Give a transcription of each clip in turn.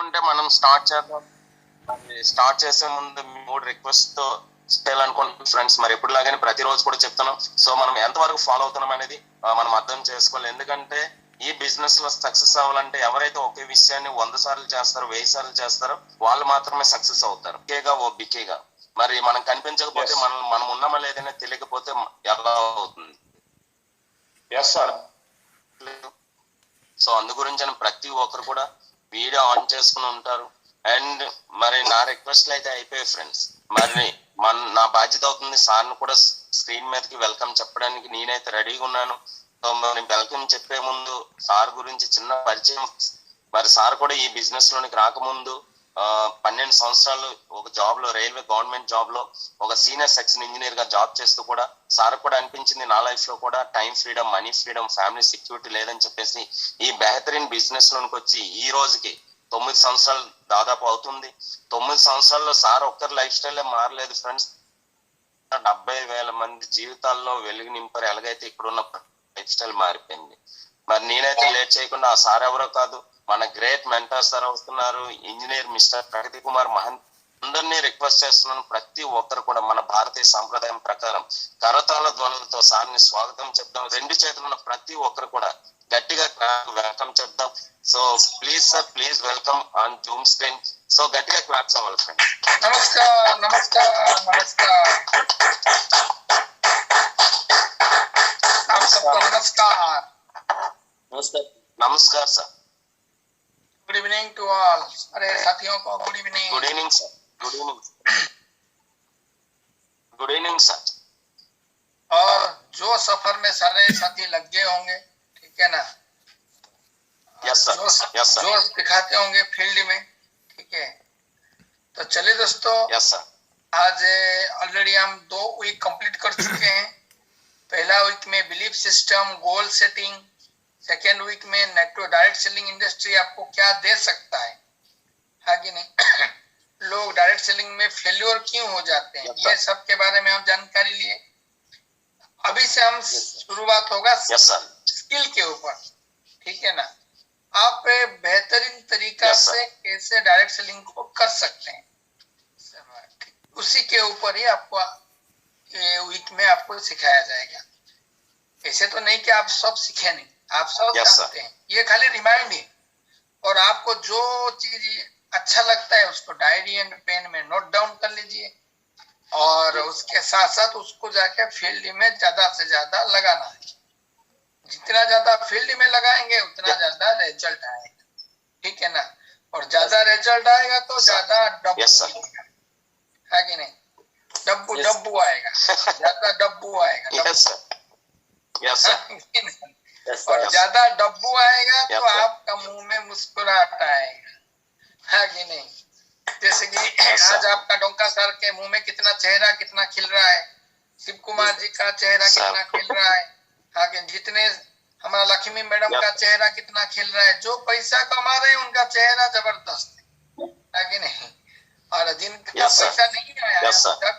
ఉంటే మనం స్టార్ట్ చేద్దాం. స్టార్ట్ చేసే ముందు 3 రిక్వెస్ట్ తో చేయాలనుకుంటున్నాం ఫ్రెండ్స్. మరి ఎప్పుడులాగానే ప్రతిరోజు కూడా చెప్తున్నాం. సో మనం ఎంతవరకు ఫాలో అవుతున్నాం అనేది మనం అర్థం చేసుకోవాలి. ఎందుకంటే ఈ బిజినెస్ లో సక్సెస్ అవ్వాలంటే ఎవరైతే ఒకే విషయాన్ని 100 సార్లు చేస్తారో 1000 సార్లు చేస్తారో వాళ్ళు మాత్రమే సక్సెస్ అవుతారు. బికేగా మరి మనం కనిపించకపోతే మనం ఉన్నామా లేదనే తెలియకపోతే ఎలా అవుతుంది? Yes sir. సో అందు గురించి ప్రతి ఒక్కరు కూడా వీడియో ఆన్ చేసుకుని ఉంటారు. అండ్ మరి నా రిక్వెస్ట్ అయితే అయిపోయాయి ఫ్రెండ్స్. మరి నా బాధ్యత అవుతుంది సార్ని కూడా స్క్రీన్ మీదకి వెల్కమ్ చెప్పడానికి నేనైతే రెడీగా ఉన్నాను. సో మరి వెల్కమ్ చెప్పే ముందు సార్ గురించి చిన్న పరిచయం. మరి సార్ కూడా ఈ బిజినెస్ లోనికి రాకముందు 12 సంవత్సరాలు ఒక జాబ్ లో, రైల్వే గవర్నమెంట్ జాబ్ లో ఒక సీనియర్ సెక్షన్ ఇంజనీర్ గా జాబ్ చేస్తూ కూడా సార్ కూడా అనిపించింది నా లైఫ్ లో కూడా time freedom, money freedom, family security లేదని చెప్పేసి ఈ బెహతరీన్ బిజినెస్ లోనికి వచ్చి ఈ రోజుకి 9 సంవత్సరాలు దాదాపు అవుతుంది. 9 సంవత్సరాల్లో సార్ ఒక్కరి లైఫ్ స్టైలే మారలేదు ఫ్రెండ్స్. 70,000 మంది జీవితాల్లో వెలుగు నింపారు. ఎలాగైతే ఇక్కడున్న లైఫ్ స్టైల్ మారిపోయింది. మరి నేనైతే లేట్ చేయకుండా ఆ సార్ ఎవరో కాదు, మన గ్రేట్ మెంటర్ సార్ అవుతున్నారు, ఇంజనీర్ మిస్టర్ ప్రగతి కుమార్ మహంత్. అందరినీ రిక్వెస్ట్ చేస్తున్నాను, ప్రతి ఒక్కరు కూడా మన భారతీయ సాంప్రదాయం ప్రకారం కరతాళ ధ్వనులతో సార్ని స్వాగతం చెప్దాం. 2 చేతులున్న ప్రతి ఒక్కరు కూడా గట్టిగా వెల్కమ్ చెప్దాం. So please sir, please welcome on Zoom screen. So గట్టిగా క్లాప్స్ అవ్వాలి ఫ్రెండ్స్. నమస్కారం నమస్కారం నమస్కారం नमस्कार नमस्कार sir. Good evening to all. अरे साथियों को good evening. Good evening sir. Good evening. Good evening sir. और जो सफर में सारे साथी लग गए होंगे, ठीक है ना? Yes sir. Yes sir. जो दिखाते होंगे फील्ड में, ठीक है? तो चलिए दोस्तों. Yes sir. आज ऑलरेडी हम 2 वीक कंप्लीट कर चुके हैं. पहला वीक में belief system, goal setting. Second week में नेटवर्क डायरेक्ट सेलिंग इंडस्ट्री आपको क्या दे सकता है कि नहीं? लोग डायरेक्ट सेलिंग में फेल्योर क्यों हो जाते हैं, ये सब के बारे में हम जानकारी लिए. अभी से हम शुरुआत होगा स्किल के ऊपर, ठीक है ना? आप बेहतरीन तरीका से कैसे डायरेक्ट सेलिंग को कर सकते हैं, उसी के ऊपर ही आपको वीक में आपको सिखाया जाएगा. ऐसे तो नहीं कि आप सब सीखे नहीं, आप सब जानते हैं. ये खाली रिमाइंड है. और आपको जो चीज अच्छा लगता है उसको डायरी एंड पेन में नोट डाउन कर लीजिए. और उसके साथ साथ उसको जाके फील्ड में ज्यादा से ज्यादा लगाना है. जितना ज्यादा फील्ड में लगाएंगे उतना ज्यादा रिजल्ट आएगा, ठीक है ना? और ज्यादा रिजल्ट आएगा तो ज्यादा डब्बू मिलेगा, है कि नहीं? डब्बू आएगा, ज्यादा डब्बू आएगा. और ज्यादा डब्बू आएगा तो आपका मुंह में मुस्कुराहट आएगा, है कि नहीं? जैसे कि आज आपका डोंका सर के मुंह में कितना चेहरा कितना खिल रहा है, शिव कुमार जी का चेहरा कितना खिल रहा है, हाँ कि जितने हमारा लक्ष्मी मैडम का चेहरा कितना खिल रहा है. जो पैसा कमा रहे हैं उनका चेहरा जबरदस्त है कि नहीं? और जिनका पैसा नहीं आया तक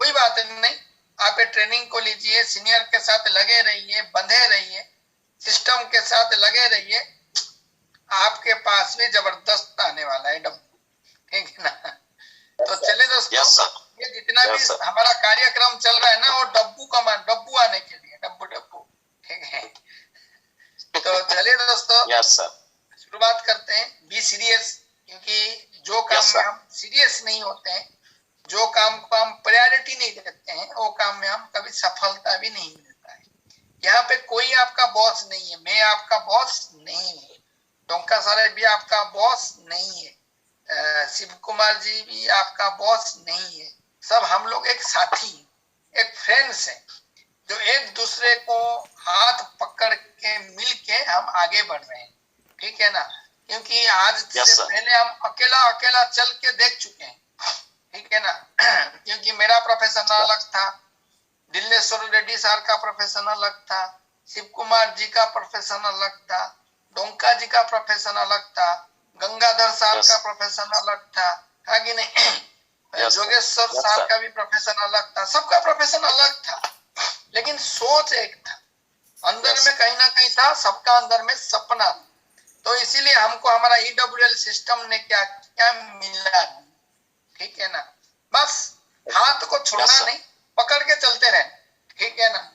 कोई बात नहीं, आप ट्रेनिंग को लीजिए, सीनियर के साथ लगे रहिए, बंधे रहिए, सिस्टम के साथ लगे रहिए. आपके पास भी जबरदस्त आने वाला है डब्बू, ठीक है ना? तो चलिए दोस्तों, ये जितना भी हमारा कार्यक्रम चल रहा है ना, वो डब्बू आने के लिए, डब्बू, ठीक है? तो चलिए दोस्तों, शुरुआत करते हैं. बी सीरियस, क्योंकि जो काम में हम सीरियस नहीं होते हैं, जो काम को हम प्रायोरिटी नहीं देते हैं, वो काम में हम कभी सफलता भी नहीं मिलता है. यहाँ पे कोई आपका बॉस नहीं है. मैं आपका बॉस नहीं हूँ, डोंका सर भी आपका बॉस नहीं है, शिव कुमार जी भी आपका बॉस नहीं है. सब हम लोग एक साथी, एक फ्रेंड्स हैं, जो एक दूसरे को हाथ पकड़ के मिल के हम आगे बढ़ रहे हैं, ठीक है ना? क्योंकि आज से पहले हम अकेला चल के देख चुके हैं, ठीक है ना? क्योंकि मेरा प्रोफेशन अलग था, दिल्लेश्वर रेड्डी सर का प्रोफेशन अलग था, शिव कुमार जी का प्रोफेशन अलग था, डोंका जी का प्रोफेशन अलग था, गंगाधर सर का प्रोफेशन अलग था, है कि नहीं? जोगेश्वर सर का भी प्रोफेशन अलग था. सबका प्रोफेशन अलग था, लेकिन सोच एक था. अंदर में कहीं ना कहीं था, सबका अंदर में सपना था. तो इसीलिए हमको हमारा EWL सिस्टम ने क्या क्या मिला, ठीक है ना। बस हाथ को छोड़ना नहीं, पकड़ के चलते रहे, ठीक है ना।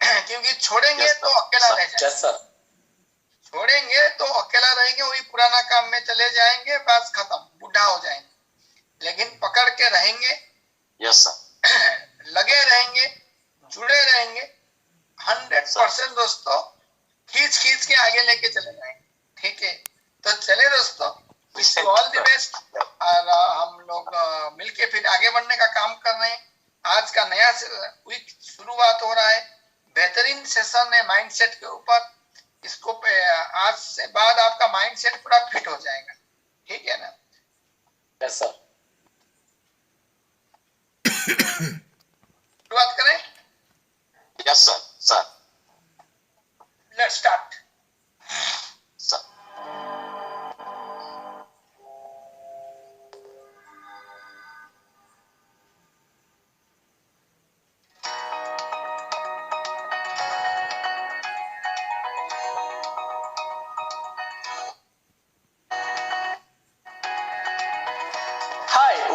क्योंकि छोड़ेंगे तो अकेला रह जाएंगे, छोड़ेंगे तो अकेला रहेंगे, वही पुराना काम में चले जाएंगे, बस खत्म, बूढ़ा हो जाएंगे। लेकिन पकड़ के रहेंगे, यस सर, लगे रहेंगे, जुड़े रहेंगे, 100% दोस्तों, खींच खींच के आगे लेके चले जाएंगे, ठीक है। तो चले दोस्तों, wish you all the best. और हम लोग मिलके फिर आगे बढ़ने का काम कर रहे हैं। आज का नया वीक शुरुआत हो रहा है, बेहतरीन सेशन है माइंडसेट के ऊपर। इसको आज से बाद आपका माइंडसेट पूरा फिट हो जाएगा, ठीक है ना। यस सर, शुरुआत करें। Yes sir, sir, let's start. Sir.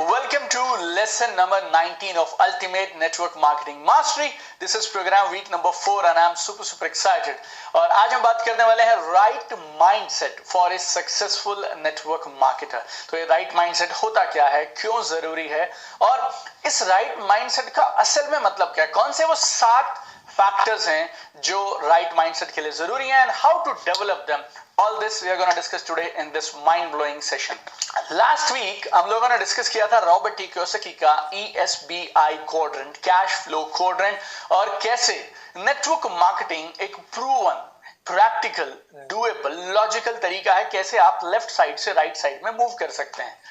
Welcome to lesson number 19 of Ultimate Network Marketing Mastery. This is program week number 4 and I'm super excited. और आज हम बात करने वाले हैं right mindset for a successful network marketer. तो ये right mindset होता क्या है, क्यों जरूरी है और इस right mindset का असल में मतलब क्या है, कौन से वो 7 फैक्टर्स हैं जो राइट माइंडसेट के लिए जरूरी हैं, and how to develop them. All this we are gonna discuss today in this mind blowing session. Last week हम लोगों ने डिस्कस किया था रॉबर्ट टी कियोसाकी का ESBI quadrant, cash flow quadrant, और कैसे नेटवर्क मार्केटिंग एक प्रूवन, प्रैक्टिकल, डूएबल, लॉजिकल तरीका है कैसे आप लेफ्ट साइड से राइट साइड में मूव कर सकते हैं.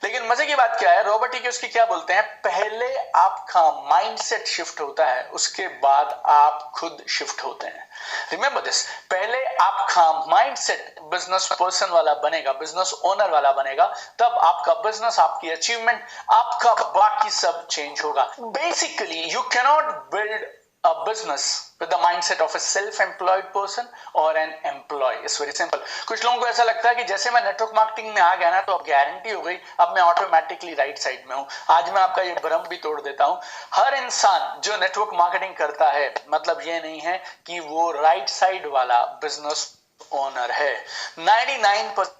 लेकिन मजे की बात क्या है, रॉबर्ट टी कियोसाकी क्या बोलते हैं, पहले आपका माइंडसेट शिफ्ट होता है, उसके बाद आप खुद शिफ्ट होते हैं. रिमेंबर दिस, पहले आपका माइंडसेट बिजनेस पर्सन वाला बनेगा, बिजनेस ओनर वाला बनेगा, तब आपका बिजनेस, आपकी अचीवमेंट, आपका बाकी सब चेंज होगा. Basically you cannot build a business with the mindset of a self-employed person or an employee. It's very simple. कुछ लोगों को ऐसा लगता है कि जैसे मैं नेटवर्क मार्केटिंग में आ गया ना, तो अब गारंटी हो गई, अब मैं ऑटोमेटिकली राइट साइड में हूं. आज मैं आपका ये भ्रम भी तोड़ देता हूं. हर इंसान जो नेटवर्क मार्केटिंग करता है, मतलब ये नहीं है कि वो राइट साइड वाला बिजनेस ओनर है. 99%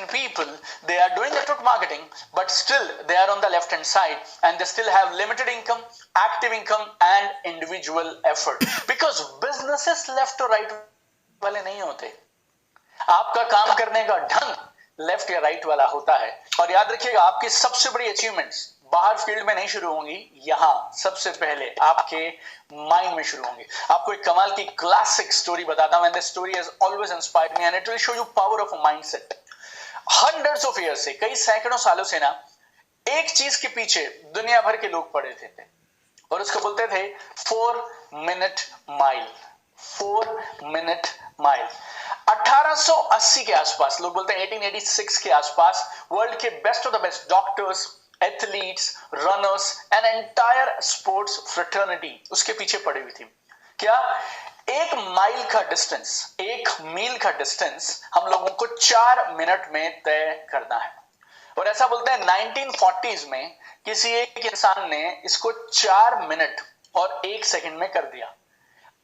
people, they are doing network marketing, but still they are on the left hand side and they still have limited income, active income and individual effort, because businesses left or right वाले नहीं होते. आपका काम करने का ढंग left या right वाला होता है. और याद रखिएगा, आपकी सबसे बड़ी अचीवमेंट्स बाहर फील्ड में नहीं शुरू होंगी, यहां सबसे पहले आपके माइंड में शुरू होंगी. आपको एक कमाल की क्लासिक स्टोरी बताता हूं, and this story has always inspired me and it will show you power of a mindset. Hundreds of years से, कई सैकड़ों सालों से ना, एक चीज के पीछे दुनिया भर के लोग पड़े थे और उसको बोलते थे 4 मिनट माइल. 4 minute mile. 1880 के आसपास, लोग बोलते हैं 1886 के आसपास, वर्ल्ड के best of the best doctors, athletes, runners and entire sports fraternity उसके पीछे पड़ी हुई थी. क्या? 1 माइल का डिस्टेंस, 1 मील का डिस्टेंस हम लोगों को 4 मिनट में तय करना है. और ऐसा बोलते हैं 1940s में किसी एक इंसान ने इसको 4 मिनट और 1 सेकंड में कर दिया.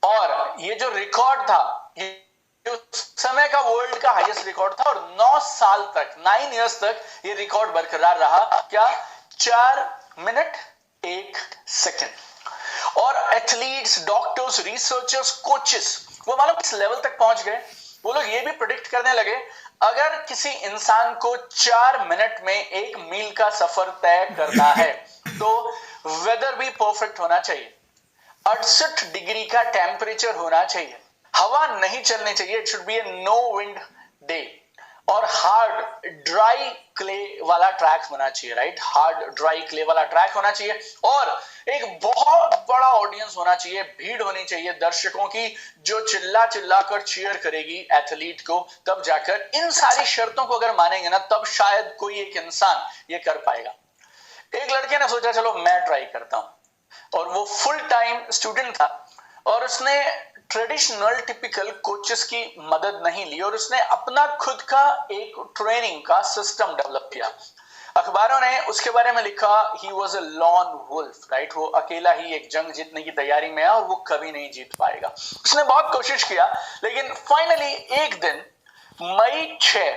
और ये जो रिकॉर्ड था, ये उस समय का वर्ल्ड का हाईएस्ट रिकॉर्ड था, और 9 साल तक, 9 इयर्स तक ये रिकॉर्ड बरकरार रहा. क्या? 4 मिनट 1 सेकंड. और एथलीट्स, डॉक्टर्स, रिसर्चर्स, कोचेस, वो मालूम किस लेवल तक पहुंच गए, वो लोग ये भी प्रेडिक्ट करने लगे, अगर किसी इंसान को 4 मिनट में 1 मील का सफर तय करना है तो वेदर भी परफेक्ट होना चाहिए, 68 डिग्री का टेम्परेचर होना चाहिए, हवा नहीं चलनी चाहिए, it should be a no wind day, और हार्ड ड्राई क्ले वाला ट्रैक होना चाहिए. राइट, हार्ड ड्राई क्ले वाला ट्रैक होना चाहिए, और एक बहुत बड़ा ऑडियंस होना चाहिए, भीड़ होनी चाहिए दर्शकों की जो चिल्ला चिल्ला कर चीयर करेगी एथलीट को. तब जाकर, इन सारी शर्तों को अगर मानेंगे ना, तब शायद कोई एक इंसान ये कर पाएगा. एक लड़के ने सोचा चलो मैं ट्राई करता हूं, और वो फुल टाइम स्टूडेंट था और उसने ट्रेडिशनल टिपिकल कोचेस की मदद नहीं ली और उसने अपना खुद का एक ट्रेनिंग का सिस्टम डेवलप किया। अखबारों ने उसके बारे में लिखा ही was a lone wolf, right, वो अकेला ही एक जंग जीतने की तैयारी में है और वो कभी नहीं जीत पाएगा। उसने बहुत कोशिश किया, लेकिन फाइनली एक दिन मई 6,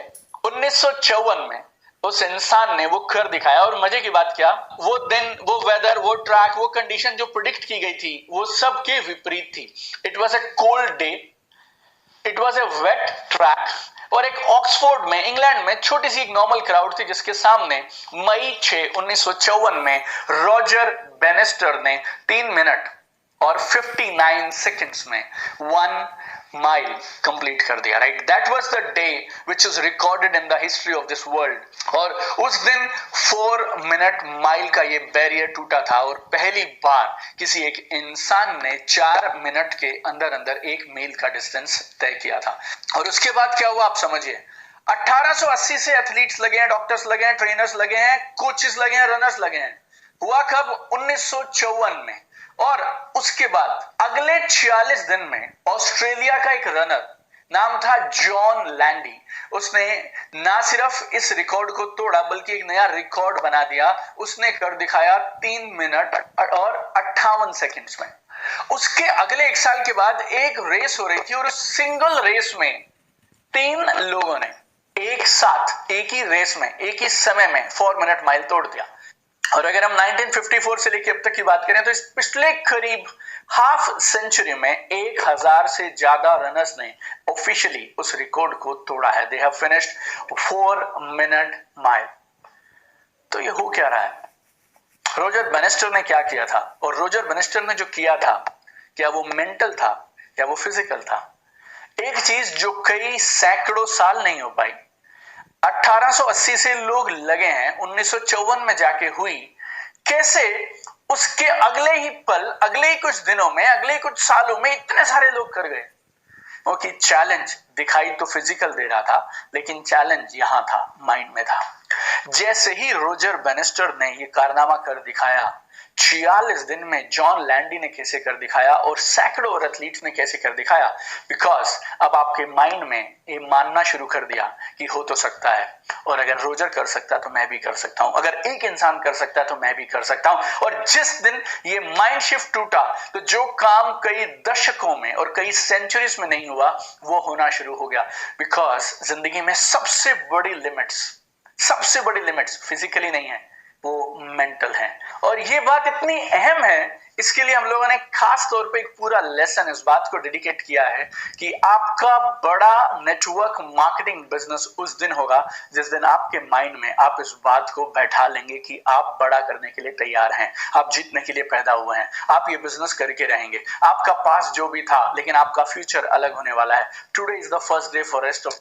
1954 में उस इंसान ने वो कर दिखाया। और मजे की बात क्या, वो दिन, वो वेदर, वो ट्रैक, वो कंडीशन जो प्रिडिक्ट की गई थी वो सबके विपरीत थी। It was a cold day, it was a wet track और एक ऑक्सफोर्ड में, इंग्लैंड में छोटी सी एक नॉर्मल क्राउड थी जिसके सामने मई 6, 1954 में रॉजर बेनिस्टर ने 3 मिनट और 59 सेकंड्स में 1 माइल कंप्लीट कर दिया, right. That was the day which is recorded in the history of this world. और उस दिन 4 मिनट माइल का ये बैरियर टूटा था और पहली बार किसी एक इंसान ने 4 मिनट के अंदर अंदर 1 मील का डिस्टेंस तय किया था। और उसके बाद क्या हुआ आप समझिए, 1880 से एथलीट्स लगे हैं, डॉक्टर्स लगे हैं, ट्रेनर्स लगे हैं, कोचेस लगे हैं, रनर्स लगे हैं। हुआ कब? 1954 में। और उसके बाद अगले 46 दिन में ऑस्ट्रेलिया का एक रनर, नाम था जॉन लैंडी, उसने ना सिर्फ इस रिकॉर्ड को तोड़ा बल्कि एक नया रिकॉर्ड बना दिया। उसने कर दिखाया 3 मिनट और 58 सेकंड्स में। उसके अगले 1 साल के बाद एक रेस हो रही थी और उस सिंगल रेस में 3 लोगों ने एक साथ एक ही रेस में एक ही समय में 4 मिनट माइल तोड़ दिया। और अगर हम 1954 से लेकर अब तक की बात करें तो इस पिछले करीब हाफ सेंचुरी में 1000 से ज्यादा रनर्स ने ऑफिशियली उस रिकॉर्ड को तोड़ा है। They have finished 4 minute mile. तो ये हो क्या रहा है? रॉजर बेनिस्टर ने क्या किया था? और रॉजर बेनिस्टर ने जो किया था, क्या वो मेंटल था या वो फिजिकल था? एक चीज जो कई सैकड़ों साल नहीं हो पाई, 1880 से लोग लगे हैं, 1954 में जाके हुई, कैसे उसके अगले ही पल, अगले ही कुछ दिनों में, अगले ही कुछ सालों में इतने सारे लोग कर गए? क्योंकि चैलेंज दिखाई तो फिजिकल दे रहा था, लेकिन चैलेंज यहां था, माइंड में था। जैसे ही रॉजर बेनिस्टर ने ये कारनामा कर दिखाया, 46 दिन में जॉन लैंडी ने कैसे कर दिखाया और सैकड़ों और एथलीट्स ने कैसे कर दिखाया, बिकॉज अब आपके माइंड में ये मानना शुरू कर दिया कि हो तो सकता है, और अगर रॉजर कर सकता तो मैं भी कर सकता हूं, अगर एक इंसान कर सकता है तो मैं भी कर सकता हूं। और जिस दिन ये माइंड शिफ्ट टूटा तो जो काम कई दशकों में और कई सेंचुरीज में नहीं हुआ वो होना शुरू हो गया। बिकॉज जिंदगी में सबसे बड़ी लिमिट्स फिजिकली नहीं है, वो मेंटल है। और ये बात इतनी अहम है, इसके लिए हम लोगों ने खास तौर पे एक पूरा लेसन इस बात को डेडिकेट किया है कि आपका बड़ा नेटवर्क मार्केटिंग बिजनेस उस दिन होगा जिस दिन आपके माइंड में आप इस बात को बैठा लेंगे कि आप बड़ा करने के लिए तैयार हैं, आप जीतने के लिए पैदा हुए हैं, आप ये बिजनेस करके रहेंगे। आपका पास जो भी था, लेकिन आपका फ्यूचर अलग होने वाला है। Today is the first day for rest of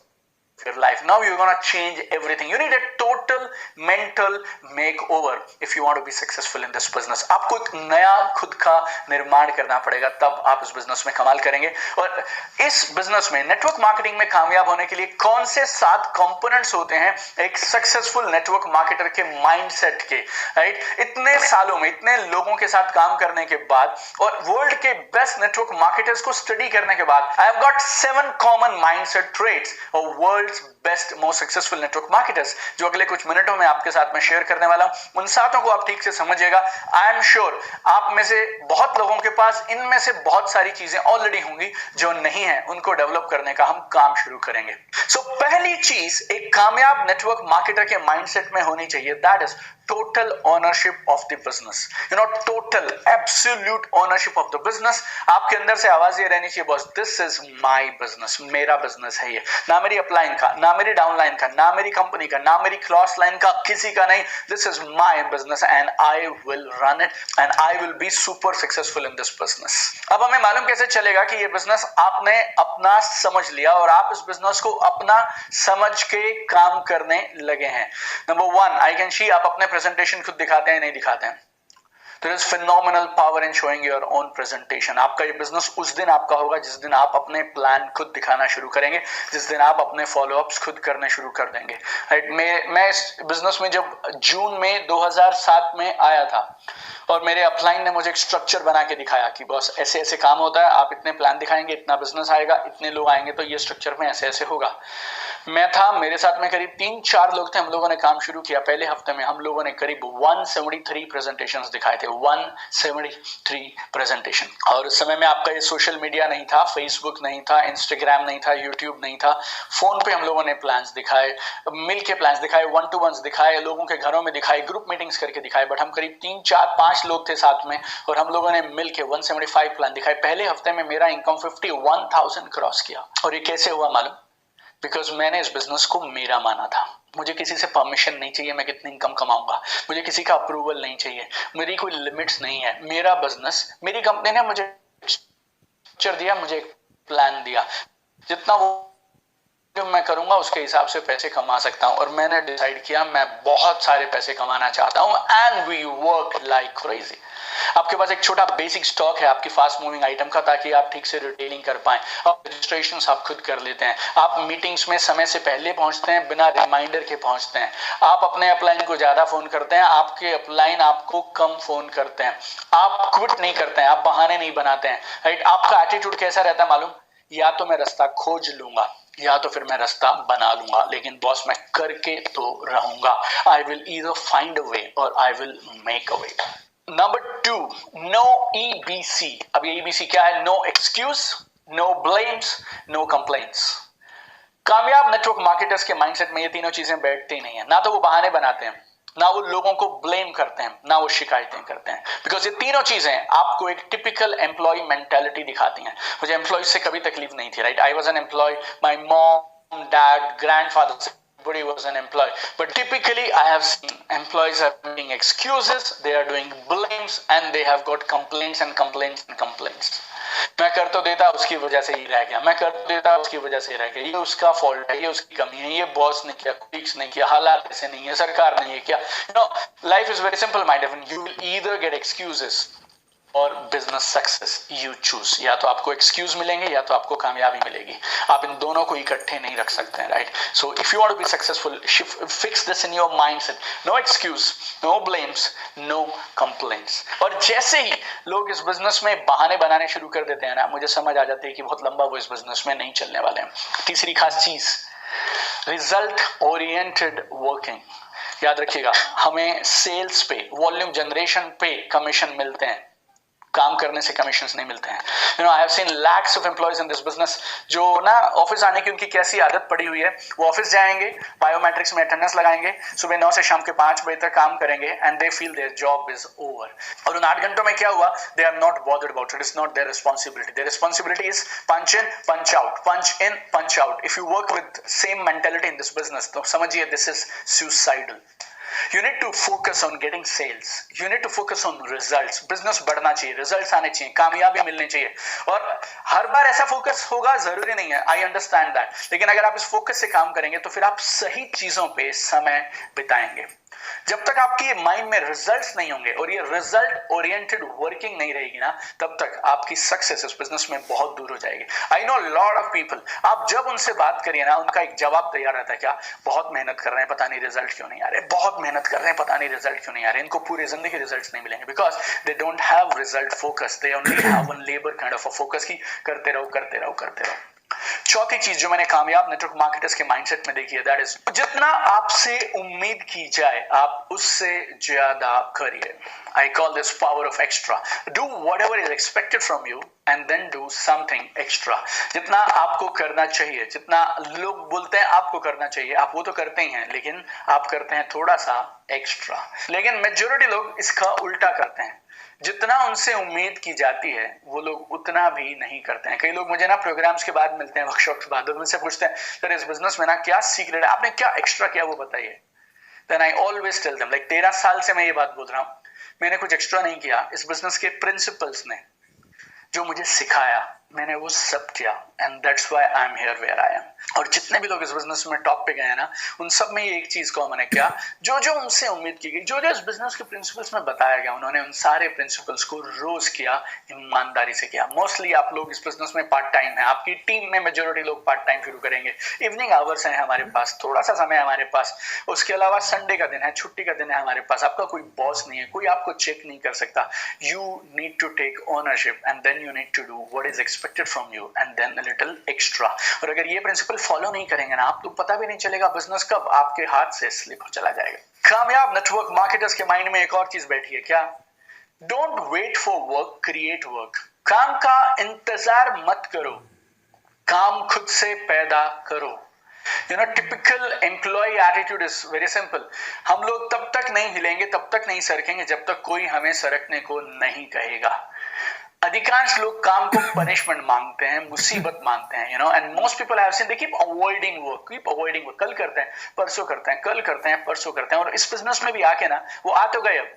your life. Now you're going to change everything. You need a total mental makeover if you want to be successful in this business. आपको एक नया खुद का निर्माण करना पड़ेगा, तब आप इस बिजनेस में कमाल करेंगे। और इस बिजनेस में, नेटवर्क मार्केटिंग में कामयाब होने के लिए कौन से 7 कंपोनेंट्स होते हैं एक सक्सेसफुल नेटवर्क मार्केटर के माइंडसेट के, राइट? इतने सालों में इतने लोगों के साथ काम करने के बाद और वर्ल्ड के बेस्ट नेटवर्क मार्केटर्स को स्टडी करने के बाद, I have got 7 common mindset traits of world best most successful network marketers, जो अगले कुछ मिनटों में आपके साथ में शेयर करने वाला हूं। उन 7 को आप ठीक से समझिएगा। आई एम श्योर आप में से बहुत लोगों के पास इनमें से बहुत सारी चीजें ऑलरेडी होंगी, जो नहीं है उनको डेवलप करने का हम काम शुरू करेंगे। सो पहली चीज एक कामयाब नेटवर्क मार्केटर के माइंडसेट में होनी चाहिए, that is total ownership of the business. total absolute ownership of the business. आपके अंदर से आवाज ये रहनी चाहिए, boss, this is my business, मेरा बिजनेस है ये, ना मेरी अपलाइन का, ना मेरी डाउनलाइन का, ना मेरी कंपनी का, ना मेरी क्रॉस लाइन का, किसी का नहीं। This is my business and I will run it and I will be super successful in this business. अब हमें मालूम कैसे चलेगा कि ये बिजनेस आपने अपना समझ लिया और आप इस बिजनेस को अपना समझ के काम करने लगे हैं? नंबर 1, आई कैन सी, आप अपने प्रेजेंटेशन खुद दिखाते हैं नहीं दिखाते हैं? There is phenomenal power in showing your own presentation. आपका ये बिजनेस उस दिन आपका होगा जिस दिन आप अपने प्लान खुद दिखाना शुरू करेंगे, जिस दिन आप अपने फॉलोअप्स खुद करने शुरू कर देंगे, राइट। मैं इस बिजनेस में जब जून में 2007 में आया था और मेरे अपलाइन ने मुझे एक स्ट्रक्चर बना के दिखाया कि बॉस ऐसे ऐसे काम होता है, आप इतने प्लान दिखाएंगे, इतना बिजनेस आएगा, इतने लोग आएंगे, तो ये स्ट्रक्चर में ऐसे ऐसे होगा। मैं था, मेरे साथ में करीब 3-4 लोग थे, हम लोगों ने काम शुरू किया। पहले हफ्ते में हम लोगों ने करीब 173 प्रेजेंटेशंस दिखाए थे, 173 प्रेजेंटेशन। और उस समय में आपका ये सोशल मीडिया नहीं था, फेसबुक नहीं था, इंस्टाग्राम नहीं था, यूट्यूब नहीं था। फोन पे हम लोगों ने प्लान्स दिखाए, मिल के प्लान्स दिखाए, 1-to-1 दिखाए, लोगों के घरों में दिखाए, ग्रुप मीटिंग्स करके दिखाए। बट हम करीब 3-4-5 लोग थे साथ में और हम लोगों ने मिल के 175 प्लान दिखाए। पहले हफ्ते में मेरा इनकम 51,000 क्रॉस किया। और ये कैसे हुआ मालूम? बिकॉज मैंने इस बिजनेस को मेरा माना था। मुझे किसी से परमिशन नहीं चाहिए मैं कितनी इनकम कमाऊंगा, मुझे किसी का अप्रूवल नहीं चाहिए, मेरी कोई लिमिट्स नहीं है। मेरा बिजनेस, मेरी कंपनी ने मुझे स्ट्रक्चर दिया, मुझे एक प्लान दिया, जितना वो जो मैं करूंगा उसके हिसाब से पैसे कमा सकता हूं। और मैंने डिसाइड किया मैं बहुत सारे पैसे कमाना चाहता हूं and we work like crazy. आपके पास एक छोटा बेसिक स्टॉक है आपकी फास्ट मूविंग आइटम का, ताकि आप ठीक से रिटेलिंग कर पाएं। आप रजिस्ट्रेशंस आप खुद कर लेते हैं, आप मीटिंग्स में समय से पहले पहुंचते हैं, बिना रिमाइंडर के पहुंचते हैं, आप अपने अपलाइन को ज्यादा फोन करते हैं, आपके अपलाइन आपको कम फोन करते हैं, आप क्विट नहीं करते हैं, आप बहाने नहीं बनाते हैं, राइट। आपका एटीट्यूड कैसा रहता है मालूम? या तो मैं रास्ता खोज लूंगा या तो फिर मैं रास्ता बना लूंगा, लेकिन बॉस मैं करके तो रहूंगा। I will either find a way और I will make a way. Number 2, no EBC। अब ये EBC क्या है? No excuse, no blames, no complaints. कामयाब नेटवर्क मार्केटर्स के माइंडसेट में ये तीनों चीजें बैठती नहीं है। ना तो वो बहाने बनाते हैं, ना वो लोगों को ब्लेम करते हैं, ना वो शिकायतें करते हैं। बिकॉज ये तीनों चीजें आपको एक टिपिकल एम्प्लॉय मेंटालिटी दिखाती हैं। मुझे एम्प्लॉय से कभी तकलीफ नहीं थी, right. I was an employee, my mom, dad, grandfather, everybody was an employee, but typically I have seen employees are doing excuses, they are doing blames, and they have got complaints and complaints and complaints. मैं कर तो देता उसकी वजह से ही रह गया, मैं कर तो देता उसकी वजह से रह गया, ये उसका फॉल्ट है, ये उसकी कमी है, ये बॉस ने किया, कोलिग्स ने किया, हालात ऐसे नहीं है, सरकार ने ये किया। Life is very simple my dear, you will either get excuses और बिजनेस सक्सेस, यू चूज। या तो आपको एक्सक्यूज मिलेंगे या तो आपको कामयाबी मिलेगी, आप इन दोनों को इकट्ठे नहीं रख सकते हैं, right. So if you want to be successful, fix this in your mindset, no excuse, no blames, no complaints. और जैसे ही लोग इस बिजनेस में बहाने बनाने शुरू कर देते हैं ना, मुझे समझ आ जाती है कि बहुत लंबा वो इस बिजनेस में नहीं चलने वाले हैं। तीसरी खास चीज, रिजल्ट ओरिएंटेड वर्किंग। याद रखिएगा, हमें सेल्स पे, वॉल्यूम जनरेशन पे कमीशन मिलते हैं, काम करने से कमीशंस नहीं मिलते हैं। I have seen lakhs of employees in this business जो ना ऑफिस आने की उनकी कैसी आदत पड़ी हुई है, वो ऑफिस जाएंगे, बायोमेट्रिक्स में अटेंडेंस लगाएंगे, सुबह 9 से शाम के 5 बजे तक काम करेंगे and they feel their job is over. और उन 8 घंटों में क्या हुआ? They are not bothered about it, is not their responsibility. Their responsibility is punch in punch out, punch in punch out. If you work with same mentality in this business, तो समझिए this is suicidal. You need to focus on getting sales. You need to focus on results. Business बढ़ना चाहिए, results आने चाहिए, कामयाबी मिलनी चाहिए। और हर बार ऐसा फोकस होगा जरूरी नहीं है, I understand that। लेकिन अगर आप इस फोकस से काम करेंगे तो फिर आप सही चीजों पे समय बिताएंगे। जब तक आपके माइंड में रिजल्ट्स नहीं होंगे और ये रिजल्ट ओरिएंटेड वर्किंग नहीं रहेगी ना, तब तक आपकी सक्सेस इस बिजनेस में बहुत दूर हो जाएगी। I know lot of people, आप जब उनसे बात करिए ना, उनका एक जवाब तैयार रहता है, क्या? बहुत मेहनत कर रहे हैं, पता नहीं रिजल्ट क्यों नहीं आ रहे, बहुत मेहनत कर रहे हैं, पता नहीं रिजल्ट क्यों नहीं आ रहे। इनको पूरी जिंदगी रिजल्ट्स नहीं मिलेंगे, because they don't have result focus, they only have one labour kind of a focus की करते रहो करते रहो करते रहो। चौथी चीज जो मैंने कामयाब नेटवर्क मार्केटर्स के माइंडसेट में देखी है, दैट इज जितना आपसे उम्मीद की जाए आप उससे ज्यादा करिए। I call this power of extra. Do whatever is expected from you and then do something extra. जितना आपको करना चाहिए, जितना लोग बोलते हैं आपको करना चाहिए, आप वो तो करते ही हैं, लेकिन आप करते हैं थोड़ा सा एक्स्ट्रा। लेकिन मेजॉरिटी लोग इसका उल्टा करते हैं, जितना उनसे उम्मीद की जाती है वो लोग उतना भी नहीं करते हैं। कई लोग मुझे ना प्रोग्राम्स के बाद मिलते हैं, वर्कशॉप के बाद, और मुझसे पूछते हैं सर इस बिजनेस में ना क्या सीक्रेट है, आपने क्या एक्स्ट्रा किया वो बताइए। Then I always tell them, like 13 साल से मैं ये बात बोल रहा हूँ, मैंने कुछ एक्स्ट्रा नहीं किया। इस बिजनेस के प्रिंसिपल्स ने जो मुझे सिखाया मैंने वो सब किया and that's why I am here where I am. और जितने भी लोग इस बिजनेस में टॉप पे गए हैं ना, उन सब में एक चीज कॉमन है, क्या? जो जो उनसे उम्मीद की गई, जो जो इस बिजनेस के प्रिंसिपल्स में बताया गया, उन्होंने उन सारे प्रिंसिपल्स को रोज किया, ईमानदारी से किया। मोस्टली आप लोग इस बिजनेस में पार्ट टाइम है, आपकी टीम में मेजोरिटी लोग पार्ट टाइम शुरू करेंगे। इवनिंग आवर्स हैं हमारे पास, थोड़ा सा समय है हमारे पास, उसके अलावा संडे का दिन है, छुट्टी का दिन है हमारे पास। आपका कोई बॉस नहीं है, कोई आपको चेक नहीं कर सकता। You need to take ownership and then you need to do what is expected from you and then a little extra. और अगर ये प्रिंसिपल फॉलो नहीं करेंगे ना आप, तो पता भी नहीं चलेगा बिजनेस कब आपके हाथ से स्लिप हो चला जाएगा। कामयाब नेटवर्क मार्केटर्स के माइंड में एक और चीज बैठी है, क्या? Don't wait for work, create work. काम का इंतजार मत करो, काम खुद से पैदा करो। You know, typical employee attitude is very simple. हम लोग तब तक नहीं हिलेंगे, तब तक नहीं सरकेंगे जब तक कोई हमें सरकने को नहीं कहेगा। अधिकांश लोग काम को पनिशमेंट मांगते हैं, मुसीबत मानते हैं, you know, and most people have seen they keep avoiding work, कल करते हैं, परसों करते हैं, कल करते हैं, परसों करते हैं। और इस बिजनेस में भी आके ना वो आ तो गए अब,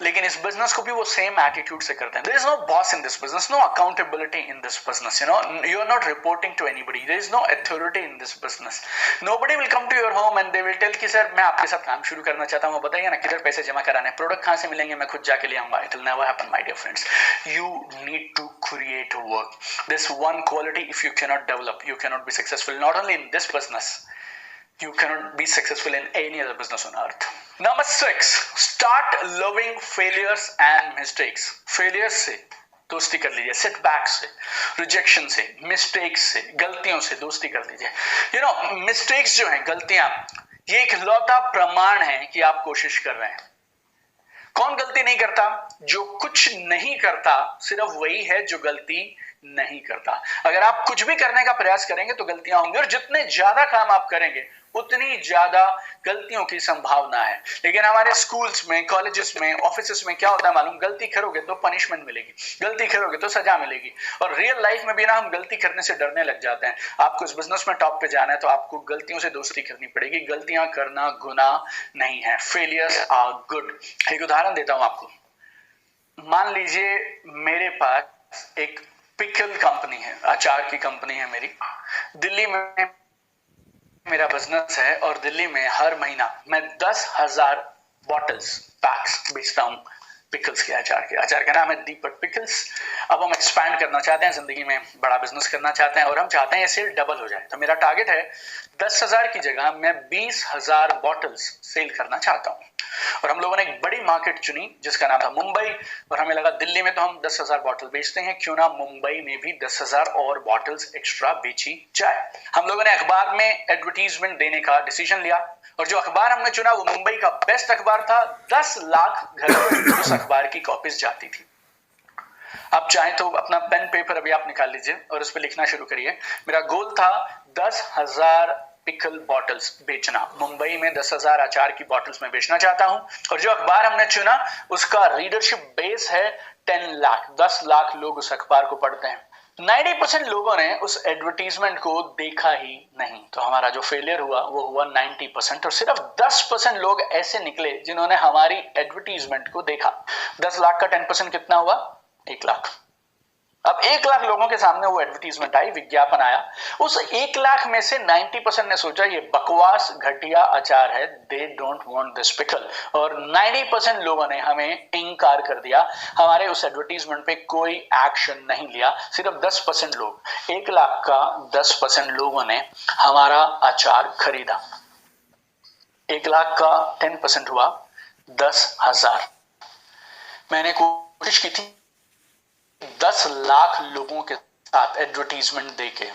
लेकिन इस बिजनेस को भी वो सेम एटीट्यूड से करते हैं। There is no boss in this business, no accountability in this business, you know, you are not reporting to anybody, there is no authority in this business. Nobody will come to your home and they will tell कि sir मैं आपके साथ काम शुरू करना चाहता हूं, बताइए ना किधर पैसे जमा कराने, प्रोडक्ट कहां से मिलेंगे, मैं खुद जाके ले आऊंगा। It will never happen my dear friends. You need to create work. This one quality if you can not develop, you can not be successful not only in this business, you cannot be successful in any other business on earth. Number 6, start loving failures and mistakes. Failures से दोस्ती कर लीजिए, setbacks से, rejection से, mistakes से, गलतियों से दोस्ती कर लीजिए। यू नो, मिस्टेक्स जो हैं, गलतियां, ये एक लौता प्रमाण है कि आप कोशिश कर रहे हैं। कौन गलती नहीं करता? जो कुछ नहीं करता सिर्फ वही है जो गलती नहीं करता। अगर आप कुछ भी करने का प्रयास करेंगे तो गलतियां होंगी, और जितने ज्यादा काम आप करेंगे उतनी ज्यादा गलतियों की संभावना है। लेकिन हमारे स्कूल्स में, कॉलेजेस में, ऑफिसेस में क्या होता है मालूम? गलती करोगे तो पनिशमेंट मिलेगी, गलती करोगे तो सजा मिलेगी। और रियल लाइफ में भी ना हम गलती करने से डरने लग जाते हैं। आपको इस बिजनेस में टॉप पे जाना है तो आपको गलतियों से दोस्ती करनी पड़ेगी। गलतियां करना गुनाह नहीं है। Failures are good. एक उदाहरण देता हूं आपको। मान लीजिए मेरे पास एक पिकल कंपनी है, अचार की कंपनी है मेरी। दिल्ली में मेरा बिजनेस है और दिल्ली में हर महीना मैं 10,000 बॉटल्स, पैक्स बेचता हूँ पिकल्स के, अचार का नाम है दीपक पिकल्स। अब हम एक्सपैंड करना चाहते हैं, जिंदगी में बड़ा बिजनेस करना चाहते हैं और हम चाहते हैं ये सेल डबल हो जाए। तो मेरा टारगेट है 10,000 की जगह मैं 20,000 बॉटल्स सेल करना चाहता हूँ। और हम लोगों ने एक बड़ी मार्केट चुनी जिसका नाम था मुंबई, और हमें लगा दिल्ली में तो हम 10,000 बॉटल बेचते हैं, क्यों ना मुंबई में भी 10,000 और बॉटल्स एक्स्ट्रा बेची जाए। हम लोगों ने अखबार में एडवर्टीजमेंट देने का डिसीजन लिया, और जो अखबार हमने चुना वो मुंबई का बेस्ट अखबार था। 10 लाख घरों में उस अखबार की कॉपीज जाती थी। आप चाहें तो अपना पेन पेपर अभी आप निकाल लीजिए और उस पर लिखना शुरू करिए। मेरा गोल था 10,000 पिकल बॉटल्स बेचना। मुंबई में 10,000 अचार की बॉटल्स में बेचना चाहता हूं। और जो अखबार हमने चुना उसका रीडरशिप बेस है 10 लाख, 10 लाख लोग उस अखबार को पढ़ते हैं। 90% लोगों ने उस एडवर्टीजमेंट को देखा ही नहीं। तो हमारा जो फेलियर हुआ वो हुआ 90%, और सिर्फ 10% लोग ऐसे निकले जिन्होंने हमारी एडवर्टीजमेंट को देखा। 10 लाख का 10% कितना हुआ? 1 लाख। अब 1 लाख लोगों के सामने वो एडवर्टीजमेंट आई, विज्ञापन आया। उस 1 लाख में से 90% ने सोचा ये बकवास घटिया अचार है, they don't want this pickle. और 90% लोगों ने हमें इनकार कर दिया, हमारे उस एडवर्टीजमेंट पे कोई एक्शन नहीं लिया। सिर्फ 10% लोग, 1 लाख का 10% लोगों ने हमारा अचार खरीदा। 1 लाख का 10% हुआ 10,000। मैंने कोशिश की थी 10 लाख लोगों के साथ एडवर्टीजमेंट देके,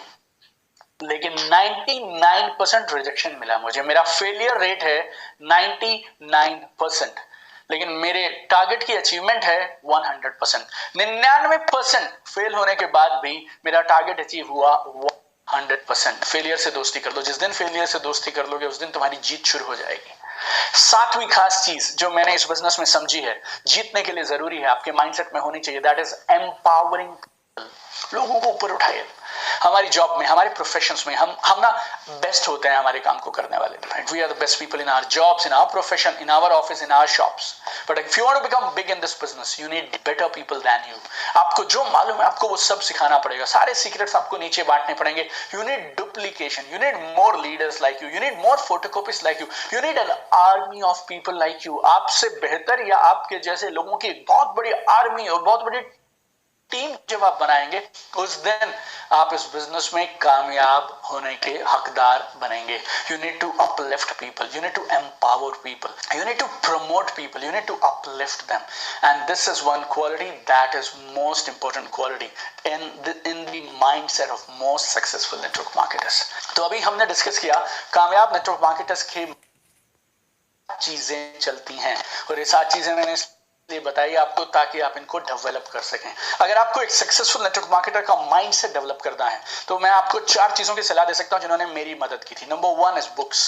लेकिन 99% रिजेक्शन मिला मुझे। मेरा फेलियर रेट है 99%, लेकिन मेरे टारगेट की अचीवमेंट है 100%। 99% फेल होने के बाद भी मेरा टारगेट अचीव हुआ 100%। फेलियर से दोस्ती कर लो। जिस दिन फेलियर से दोस्ती कर लोगे उस दिन तुम्हारी जीत शुरू हो जाएगी। 7वीं खास चीज जो मैंने इस बिजनेस में समझी है, जीतने के लिए जरूरी है, आपके माइंडसेट में होनी चाहिए, दैट इज एम्पावरिंग। लोगों को ऊपर उठाइए। हमारी जॉब में, हमारे प्रोफेशंस में हम ना बेस्ट होते हैं हमारे काम को करने वाले, right? We are the best people in our jobs, in our profession, in our office, in our shops. But if you want to become big in this business, you need better people than you. आपको जो मालूम है आपको वो सब सिखाना पड़ेगा, सारे सीक्रेट्स आपको नीचे बांटने पड़ेंगे। You need duplication, you need more leaders like you need more photocopies like you need an army of people like you. आपसे बेहतर या आपके जैसे लोगों की एक बहुत बड़ी आर्मी और बहुत बड़ी टीम जब आप बनाएंगे, उस दिन आप इस बिजनेस में कामयाब होने के हकदार बनेंगे। You need to uplift people, you need to empower people, you need to promote people, you need to uplift them, and this is one quality that is most important quality in the mindset of most successful network marketers. तो अभी हमने discuss किया कामयाब network marketers की चीजें चलती हैं, और ये 7 चीजें मैंने ये बताइए आपको ताकि आप इनको डेवलप कर सकें। अगर आपको एक सक्सेसफुल नेटवर्क मार्केटर का माइंडसेट डेवलप करना है तो मैं आपको 4 चीजों की सलाह दे सकता हूं जिन्होंने मेरी मदद की थी। Number 1 is books,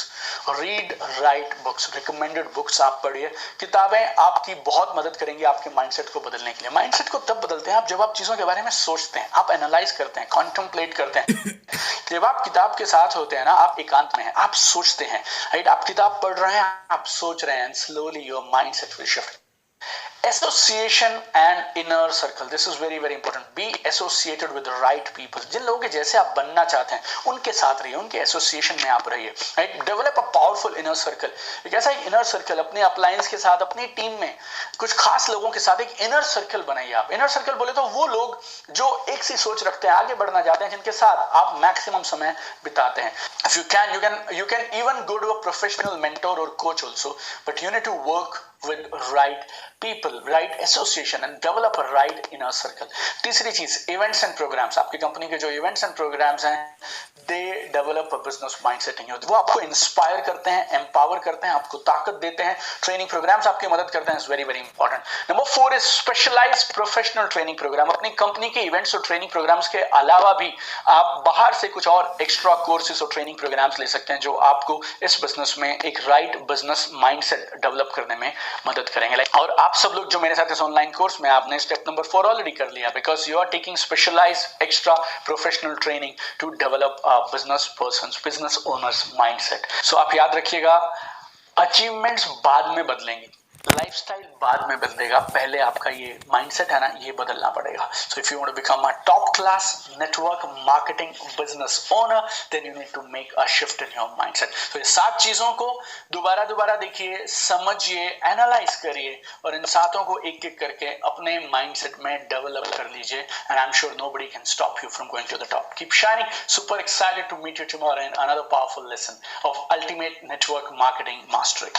read write books, recommended books आप पढ़िए। किताबें आपकी बहुत मदद करेंगी आपके माइंडसेट को बदलने के लिए। माइंडसेट को तब बदलते हैं आप जब आप चीजों के बारे में सोचते हैं, आप एनालाइज करते हैं, कॉन्टेम्पलेट करते हैं। जब आप किताब के साथ होते हैं ना, आप एकांत में हैं, आप सोचते हैं, राइट? आप किताब पढ़ रहे हैं, आप सोच रहे हैं, and slowly your mindset will shift. Association and inner circle, this is very very important. Be associated with the right people. जिन लोगों के जैसे आप बनना चाहते हैं उनके साथ रहिए, उनके एसोसिएशन में आप रहिए, right? Develop a powerful inner circle. एक ऐसा इनर सर्कल अपने अपलायंस के साथ, अपनी टीम में कुछ खास लोगों के साथ एक इनर सर्कल बनाइए आप। इनर सर्कल बोले तो वो लोग जो एक सी सोच रखते हैं, आगे बढ़ना चाहते हैं, जिनके साथ आप मैक्सिमम समय बिताते हैं। If you can even go to a professional mentor or coach also, but you need to work with right people, right association and develop a right inner circle. तीसरी चीज, इवेंट्स एंड प्रोग्राम्स। आपकी company के जो events and programmes हैं, they develop a business mindset in you. वो आपको inspire करते हैं, एम्पावर करते हैं, आपको ताकत देते हैं। ट्रेनिंग प्रोग्राम्स आपकी मदद करते हैं, is very very important. Number 4 is specialized professional training program. अपनी कंपनी के इवेंट्स और ट्रेनिंग प्रोग्राम्स के अलावा भी आप बाहर से कुछ और एक्स्ट्रा कोर्सेज और ट्रेनिंग प्रोग्राम्स ले सकते हैं जो आपको इस बिजनेस में एक राइट बिजनेस माइंडसेट डेवलप करने में मदद करेंगे। और आप सब लोग जो मेरे साथ इस ऑनलाइन कोर्स में, आपने स्टेप नंबर 4 ऑलरेडी कर लिया, because you are taking specialised extra professional training to develop business persons, business owners mindset. So आप याद रखिएगा, अचीवमेंट्स बाद में बदलेंगे, लाइफस्टाइल बाद में बदलेगा, पहले आपका ये माइंडसेट है ना, ये बदलना पड़ेगा। So if you want to become a top class network marketing business owner, then you need to make a shift in your mindset. तो ये 7 चीजों को दोबारा देखिए, समझिए, एनालाइज करिए, और इन 7 को एक एक करके अपने माइंडसेट में डेवलप कर लीजिए, and I am sure nobody can stop you from going to the top. Keep shining, super excited to meet you tomorrow in another powerful lesson of ultimate network marketing mastery.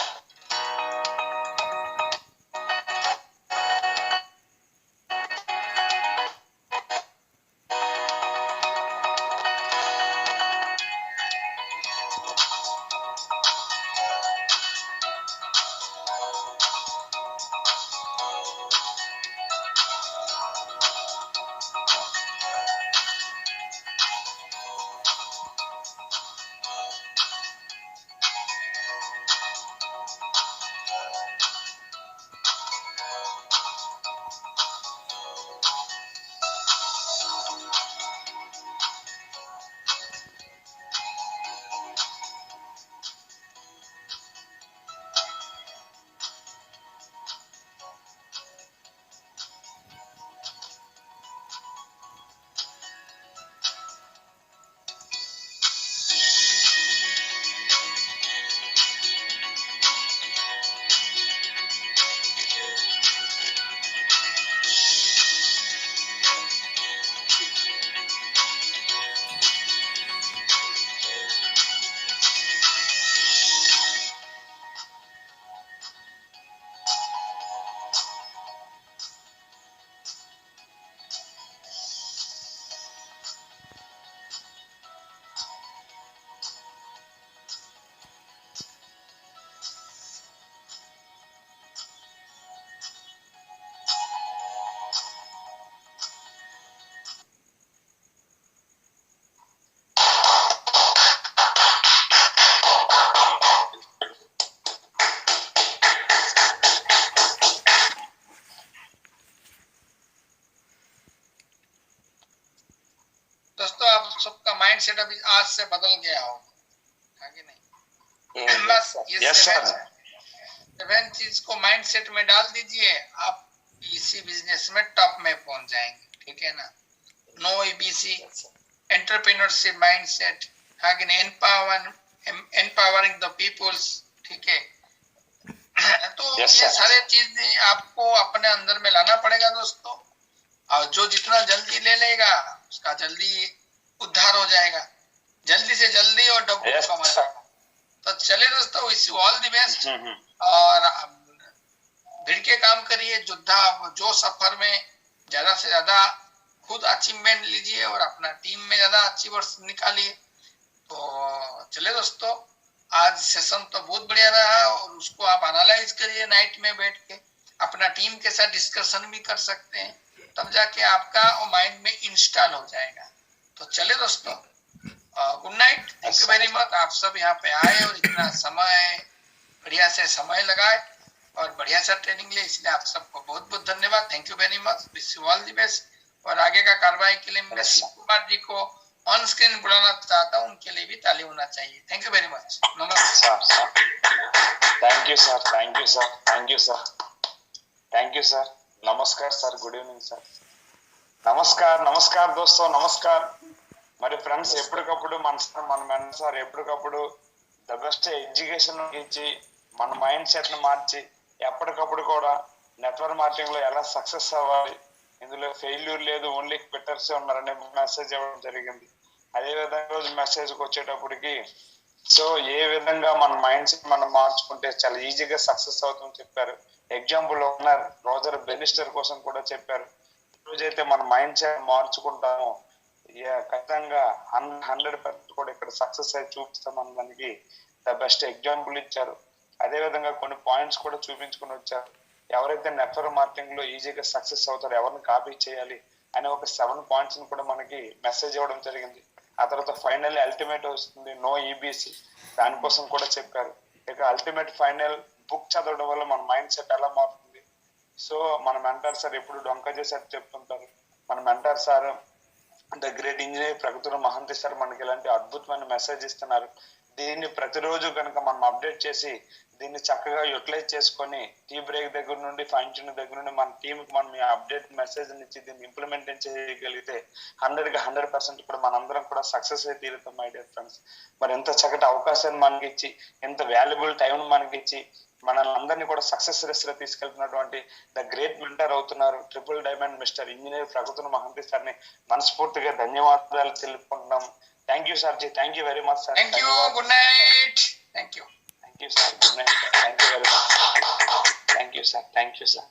Mindset अभी आज से बदल गया होगा, है कि नहीं? बस ये यस सर, सेवन चीज को माइंडसेट में डाल दीजिए, आप इसी बिजनेस में टॉप में पहुंच जाएंगे, ठीक है ना? नो ईबीसी, एंटरप्रेन्योरशिप माइंडसेट, है कि नहीं? एम्पावरिंग द पीपल्स, ठीक है? तो Yes, ये sir. सारे चीजें आपको अपने अंदर में लाना पड़ेगा दोस्तों, और जो जितना जल्दी ले लेगा उसका जल्दी उद्धार हो जाएगा, जल्दी से जल्दी और डब्बू Yes, कमा sir. जाएगा। तो चले दोस्तों, wish you all the best, और भिड़ के काम करिए, योद्धा जो सफर में ज्यादा से ज्यादा खुद अचीवमेंट लीजिए और अपना टीम में ज्यादा अचीवर्स निकालिए। तो चले दोस्तों, आज सेशन तो बहुत बढ़िया रहा, और उसको आप एनालाइज करिए नाइट में बैठ के, अपना टीम के साथ डिस्कशन भी कर सकते हैं, तब जाके आपका माइंड में इंस्टॉल हो जाएगा। तो चले दोस्तों, good night, thank you very much. आप सब यहाँ पे आए और इतना समय बढ़िया से समय लगाए और बढ़िया सा ट्रेनिंग ले, इसलिए आप सबको बहुत बहुत धन्यवाद, thank you very much, wish you all the best. और आगे का कार्रवाई के लिए मैं शिव कुमार जी को ऑन स्क्रीन बुलाना चाहता हूँ, उनके लिए भी ताली होना चाहिए। थैंक यू वेरी मच, नमस्कार। Thank you sir, thank you sir, thank you sir, thank you sir, नमस्कार सर, गुड ఈవినింగ్ సార్, నమస్కార్ నమస్కార్ దోస్తో నమస్కార్. మరి ఫ్రెండ్స్, ఎప్పటికప్పుడు మన మెంటర్ సార్ ఎప్పటికప్పుడు ద బెస్ట్ ఎడ్యుకేషన్ ఇచ్చి మన మైండ్ సెట్ ని మార్చి ఎప్పటికప్పుడు కూడా నెట్వర్క్ మార్కెటింగ్ లో ఎలా సక్సెస్ అవ్వాలి, ఇందులో ఫెయిల్యూర్ లేదు, ఓన్లీ క్విట్టర్స్ ఉన్నారనే మెసేజ్ ఇవ్వడం జరిగింది. అదే విధంగా రోజు మెసేజ్ కి వచ్చేటప్పటికి సో ఏ విధంగా మన మైండ్ సెట్ మనం మార్చుకుంటే చాలా ఈజీగా సక్సెస్ అవుతుందని చెప్పారు. ఎగ్జాంపుల్ ఉన్నారు, రోజర్ బెనిస్టర్ కోసం కూడా చెప్పారు. రోజైతే మన మైండ్ సెట్ మార్చుకుంటామో ఖచ్చితంగా 100% కూడా ఇక్కడ సక్సెస్ అయి చూపిస్తామని దానికి ద బెస్ట్ ఎగ్జాంపుల్ ఇచ్చారు. అదే విధంగా కొన్ని పాయింట్స్ కూడా చూపించుకుని వచ్చారు. ఎవరైతే నెట్వర్క్ మార్కెటింగ్ లో ఈజీగా సక్సెస్ అవుతారో, ఎవరిని కాపీ చేయాలి అనే ఒక 7 పాయింట్స్ కూడా మనకి మెసేజ్ ఇవ్వడం జరిగింది. ఆ తర్వాత ఫైనల్ అల్టిమేట్ వస్తుంది, నో ఈబీసీ, దానికోసం కూడా చెప్పారు. ఇక అల్టిమేట్ ఫైనల్ బుక్ చదవడం వల్ల మన మైండ్ సెట్ ఎలా మారుతుంది. సో మన మెంటర్ సార్ ఎప్పుడు డొంక చేసేట్టు చెప్తుంటారు. మన mentor sir the great engineer Pragatula Mahanti sir మనకి ఇలాంటి అద్భుతమైన మెసేజ్ ఇస్తున్నారు. దీన్ని ప్రతిరోజు కనుక మనం అప్డేట్ చేసి దీన్ని చక్కగా యూటిలైజ్ చేసుకొని టీ బ్రేక్ దగ్గర నుండి ఫైన్ ట్యూన్ దగ్గర నుండి మన టీంకి మనం అప్డేట్ మెసేజ్ ఇచ్చి దీన్ని ఇంప్లిమెంట్ చేయగలిగితే 100% కూడా మనందరం కూడా సక్సెస్ అయి తీరుతాం మై డియర్ ఫ్రెండ్స్. మరి ఎంత చక్కటి అవకాశాన్ని మనకి ఇచ్చి, ఎంత వాల్యుబుల్ టైం మనకి ఇచ్చి మనల్ని అందరినీ కూడా సక్సెస్ రేస్ లో తీసుకెళ్తున్నటువంటి ద గ్రేట్ మెంటర్ అవుతున్నారు triple diamond mister engineer Pragatula Mahanti sir ని మనస్ఫూర్తిగా ధన్యవాదాలు తెలుపుకుంటున్నాము. Thank you sir ji, thank you very much sir. Thank you, good night. Thank you, thank you sir, good night sir, thank you very much, thank you sir, thank you sir.